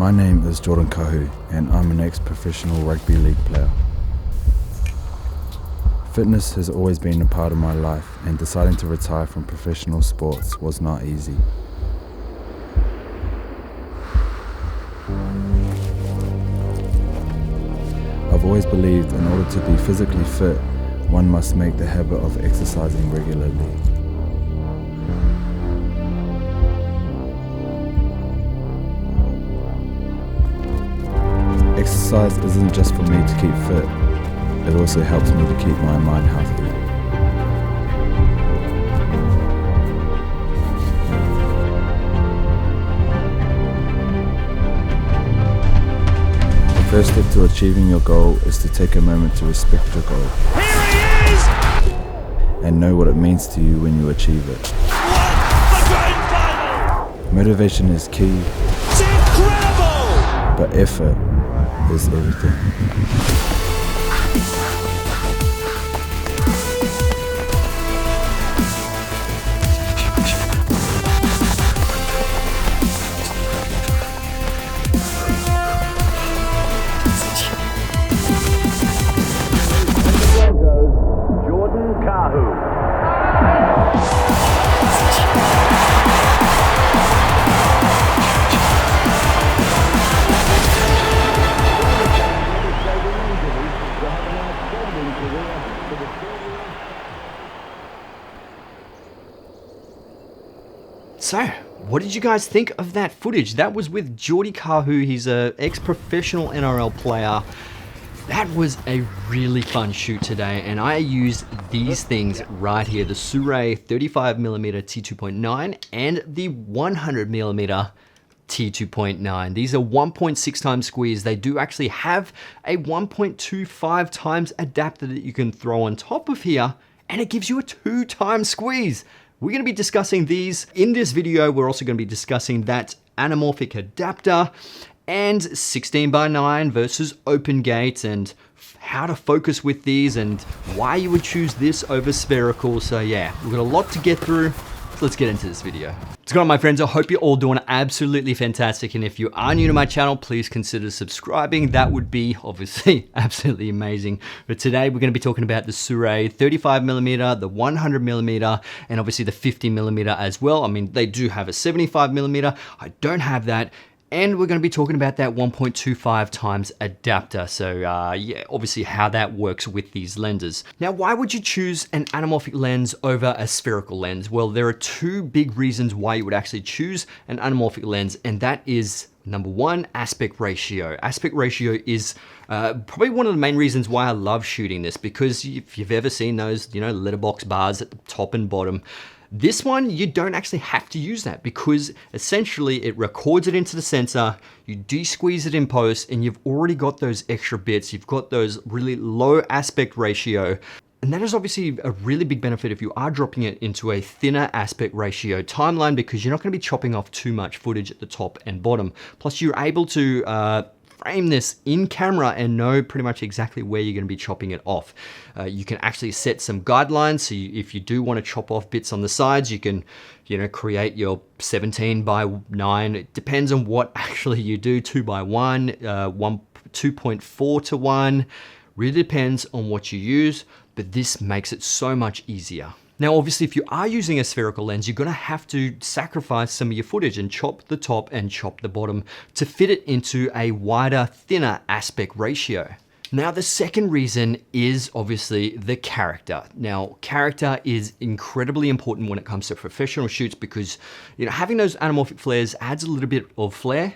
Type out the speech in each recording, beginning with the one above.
My name is Jordan Kahu and I'm an ex-professional rugby league player. Fitness has always been a part of my life and deciding to retire from professional sports was not easy. I've always believed in order to be physically fit, one must make the habit of exercising regularly. Exercise isn't just for me to keep fit, it also helps me to keep my mind healthy. The first step to achieving your goal is to take a moment to respect your goal. Here he is! And know what it means to you when you achieve it. What a great final! Motivation is key, It's incredible! but effort is everything. Jordan Kahu. So, what did you guys think of that footage? That was with Jordy Kahu. He's an ex-professional NRL player. That was a really fun shoot today, and I used these things right here, the Sirui 35mm T2.9 and the 100mm T2.9. These are 1.6 times squeeze. They do actually have a 1.25 times adapter that you can throw on top of here, and it gives you a 2 times squeeze. We're going to be discussing these in this video. We're also going to be discussing that anamorphic adapter and 16:9 versus open gate and how to focus with these and why you would choose this over spherical. So yeah, we've got a lot to get through. Let's get into this video. What's going on, my friends? I hope you're all doing absolutely fantastic. And if you are new to my channel, please consider subscribing. That would be obviously absolutely amazing. But today we're going to be talking about the Sirui 35mm, the 100mm, and obviously the 50mm as well. I mean, they do have a 75mm. I don't have that. And we're going to be talking about that 1.25 times adapter. So yeah, obviously how that works with these lenses. Now, why would you choose an anamorphic lens over a spherical lens? Well, there are two big reasons why you would actually choose an anamorphic lens, and that is number one, aspect ratio. Aspect ratio is probably one of the main reasons why I love shooting this, because if you've ever seen those, letterbox bars at the top and bottom, this one, you don't actually have to use that because essentially it records it into the sensor, you de-squeeze it in post, and you've already got those extra bits. You've got those really low aspect ratio. And that is obviously a really big benefit if you are dropping it into a thinner aspect ratio timeline, because you're not going to be chopping off too much footage at the top and bottom. Plus, you're able to frame this in camera and know pretty much exactly where you're going to be chopping it off. You can actually set some guidelines. So if you do want to chop off bits on the sides, you can, create your 17:9. It depends on what actually you do. 2:1, 2.4:1. Really depends on what you use, but this makes it so much easier. Now, obviously, if you are using a spherical lens, you're gonna have to sacrifice some of your footage and chop the top and chop the bottom to fit it into a wider, thinner aspect ratio. Now, the second reason is obviously the character. Now, character is incredibly important when it comes to professional shoots because, having those anamorphic flares adds a little bit of flair.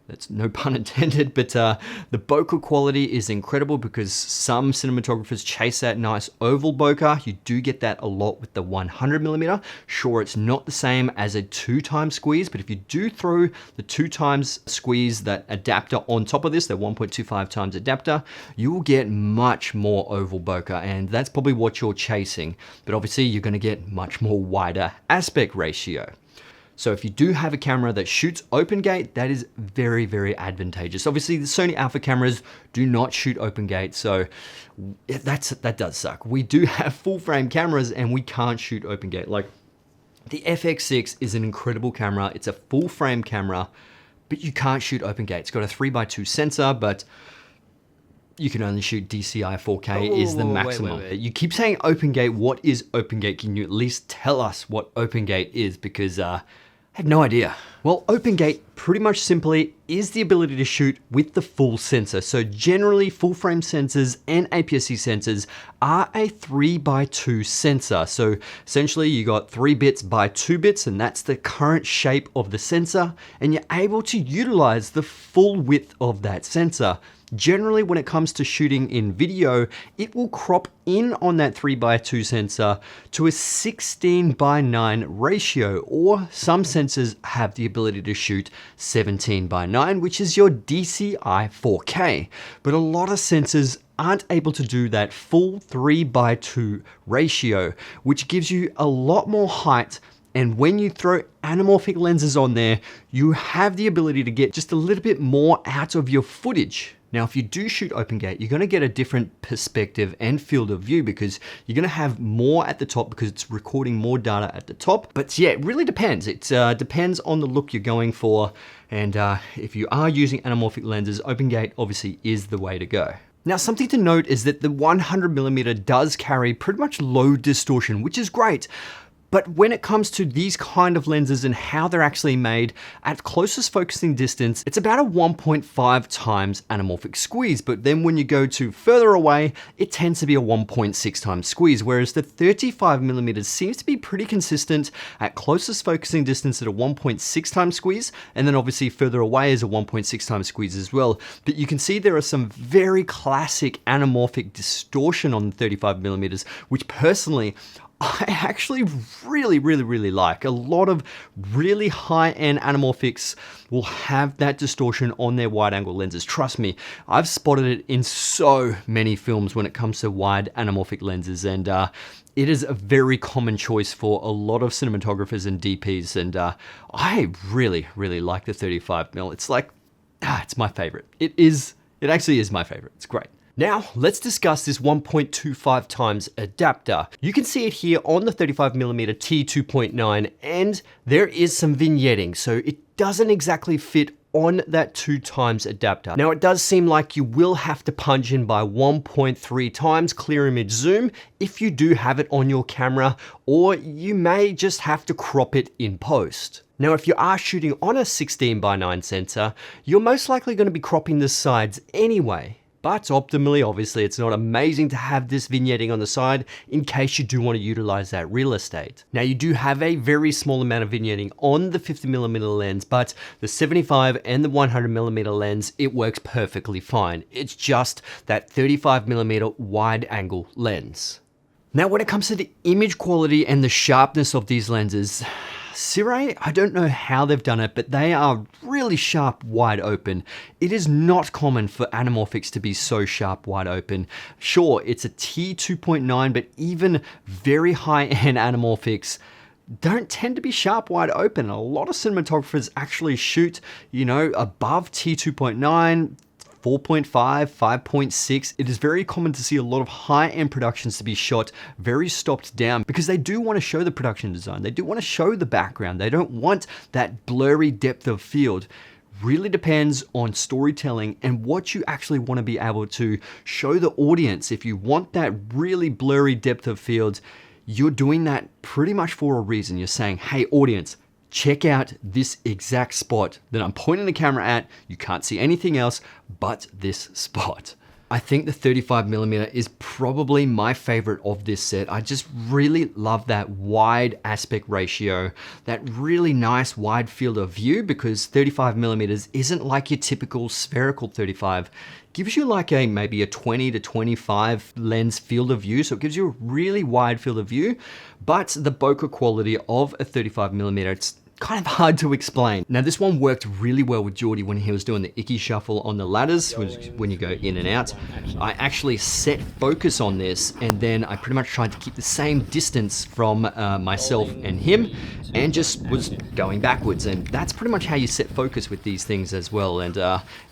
That's no pun intended, but the bokeh quality is incredible because some cinematographers chase that nice oval bokeh. You do get that a lot with the 100mm. Sure, it's not the same as a 2 times squeeze, but if you do throw the 2 times squeeze, that adapter on top of this, the 1.25 times adapter, you will get much more oval bokeh, and that's probably what you're chasing. But obviously, you're gonna get much more wider aspect ratio. So if you do have a camera that shoots open gate, that is very, very advantageous. Obviously, the Sony Alpha cameras do not shoot open gate, so that does suck. We do have full frame cameras and we can't shoot open gate. Like the FX6 is an incredible camera. It's a full frame camera, but you can't shoot open gate. It's got a 3x2 sensor, but you can only shoot DCI 4K is the maximum. Wait. You keep saying open gate. What is open gate? Can you at least tell us what open gate is? Because I had no idea. Well, open gate pretty much simply is the ability to shoot with the full sensor. So generally full frame sensors and APS-C sensors are a 3x2 sensor. So essentially you got 3 bits by 2 bits, and that's the current shape of the sensor. And you're able to utilize the full width of that sensor. Generally, when it comes to shooting in video, it will crop in on that 3x2 sensor to a 16:9 ratio, or some sensors have the ability to shoot 17:9, which is your DCI 4K. But a lot of sensors aren't able to do that full 3x2 ratio, which gives you a lot more height. And when you throw anamorphic lenses on there, you have the ability to get just a little bit more out of your footage. Now, if you do shoot open gate, you're gonna get a different perspective and field of view because you're gonna have more at the top because it's recording more data at the top. But yeah, it really depends. It depends on the look you're going for. And if you are using anamorphic lenses, open gate obviously is the way to go. Now, something to note is that the 100mm does carry pretty much low distortion, which is great. But when it comes to these kind of lenses and how they're actually made, at closest focusing distance, it's about a 1.5 times anamorphic squeeze. But then when you go to further away, it tends to be a 1.6 times squeeze, whereas the 35mm seems to be pretty consistent at closest focusing distance at a 1.6 times squeeze. And then obviously further away is a 1.6 times squeeze as well. But you can see there are some very classic anamorphic distortion on the 35mm, which personally, I actually really like. A lot of really high-end anamorphics will have that distortion on their wide-angle lenses. Trust me, I've spotted it in so many films when it comes to wide anamorphic lenses, and it is a very common choice for a lot of cinematographers and DPs, and I really like the 35mm. It's like, it's my favorite. It actually is my favorite. It's great. Now, let's discuss this 1.25 times adapter. You can see it here on the 35mm T2.9, and there is some vignetting, so it doesn't exactly fit on that 2 times adapter. Now, it does seem like you will have to punch in by 1.3 times clear image zoom if you do have it on your camera, or you may just have to crop it in post. Now, if you are shooting on a 16:9 sensor, you're most likely going to be cropping the sides anyway. But optimally, obviously, it's not amazing to have this vignetting on the side in case you do want to utilize that real estate. Now, you do have a very small amount of vignetting on the 50mm lens, but the 75 and the 100mm lens, it works perfectly fine. It's just that 35mm wide angle lens. Now, when it comes to the image quality and the sharpness of these lenses, Sirui, I don't know how they've done it, but they are really sharp wide open. It is not common for anamorphics to be so sharp wide open. Sure, it's a T2.9, but even very high-end anamorphics don't tend to be sharp wide open. A lot of cinematographers actually shoot, above T2.9, 4.5, 5.6. It is very common to see a lot of high-end productions to be shot very stopped down because they do want to show the production design. They do want to show the background. They don't want that blurry depth of field. Really depends on storytelling and what you actually want to be able to show the audience. If you want that really blurry depth of field, you're doing that pretty much for a reason. You're saying, hey, audience, check out this exact spot that I'm pointing the camera at. You can't see anything else but this spot. I think the 35mm is probably my favorite of this set. I just really love that wide aspect ratio, that really nice wide field of view, because 35mm isn't like your typical spherical 35. Gives you like maybe a 20 to 25 lens field of view. So it gives you a really wide field of view, but the bokeh quality of a 35mm, it's kind of hard to explain. Now, this one worked really well with Geordie when he was doing the icky shuffle on the ladders, when you go in and out. I actually set focus on this, and then I pretty much tried to keep the same distance from myself and him, and just was going backwards. And that's pretty much how you set focus with these things as well. And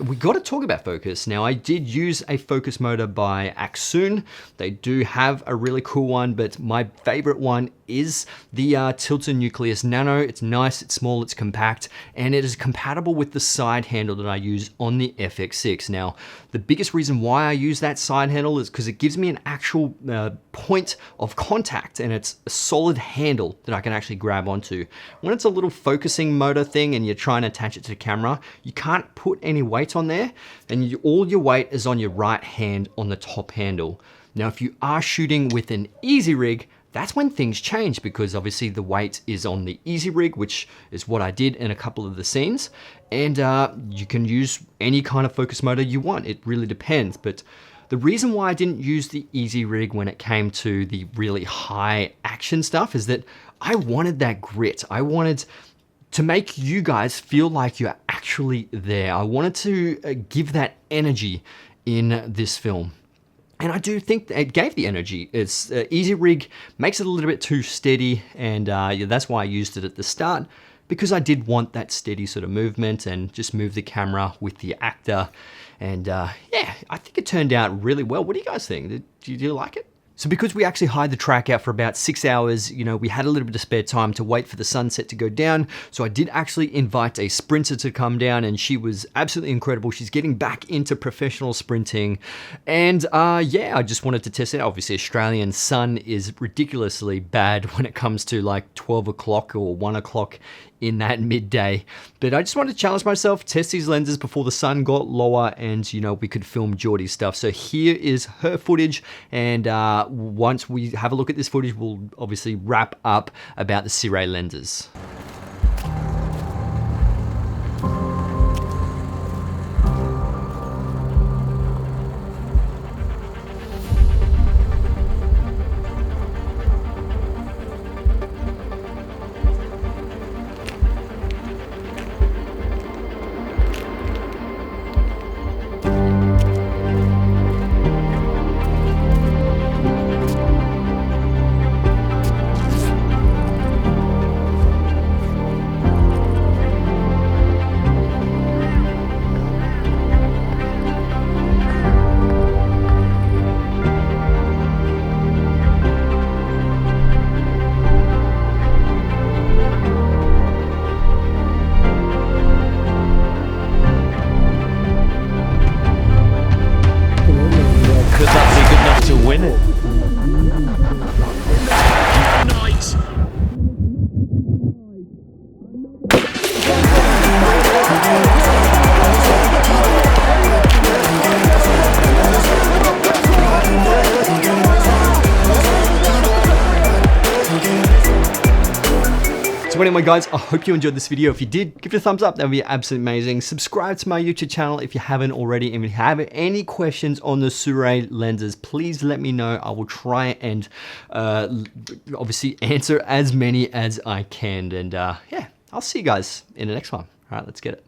we got to talk about focus. Now, I did use a focus motor by Axoon. They do have a really cool one, but my favorite one is the Tilton Nucleus Nano. It's nice, nice, it's small, it's compact, and it is compatible with the side handle that I use on the FX6. Now, the biggest reason why I use that side handle is because it gives me an actual point of contact, and it's a solid handle that I can actually grab onto. When it's a little focusing motor thing and you're trying to attach it to the camera, you can't put any weight on there, and all your weight is on your right hand on the top handle. Now, if you are shooting with an easy rig, that's when things change, because obviously the weight is on the easy rig, which is what I did in a couple of the scenes. And you can use any kind of focus motor you want. It really depends. But the reason why I didn't use the easy rig when it came to the really high action stuff is that I wanted that grit. I wanted to make you guys feel like you're actually there. I wanted to give that energy in this film. And I do think that it gave the energy. It's easy rig makes it a little bit too steady, and yeah, that's why I used it at the start, because I did want that steady sort of movement and just move the camera with the actor. And yeah, I think it turned out really well. What do you guys think? Do you like it? So because we actually hired the track out for about 6 hours, you know, we had a little bit of spare time to wait for the sunset to go down. So I did actually invite a sprinter to come down, and she was absolutely incredible. She's getting back into professional sprinting. And yeah, I just wanted to test it. Obviously, Australian sun is ridiculously bad when it comes to like 12 o'clock or 1 o'clock in that midday. But I just wanted to challenge myself, test these lenses before the sun got lower, and you know, we could film Geordie's stuff. So here is her footage, and once we have a look at this footage, we'll obviously wrap up about the Sirui lenses. Could that be good enough to win it? Nice. So anyway guys, I hope you enjoyed this video. If you did, give it a thumbs up, that would be absolutely amazing. Subscribe to my YouTube channel if you haven't already. And if you have any questions on the Sirui lenses, please let me know. I will try and obviously answer as many as I can. And yeah, I'll see you guys in the next one. All right, let's get it.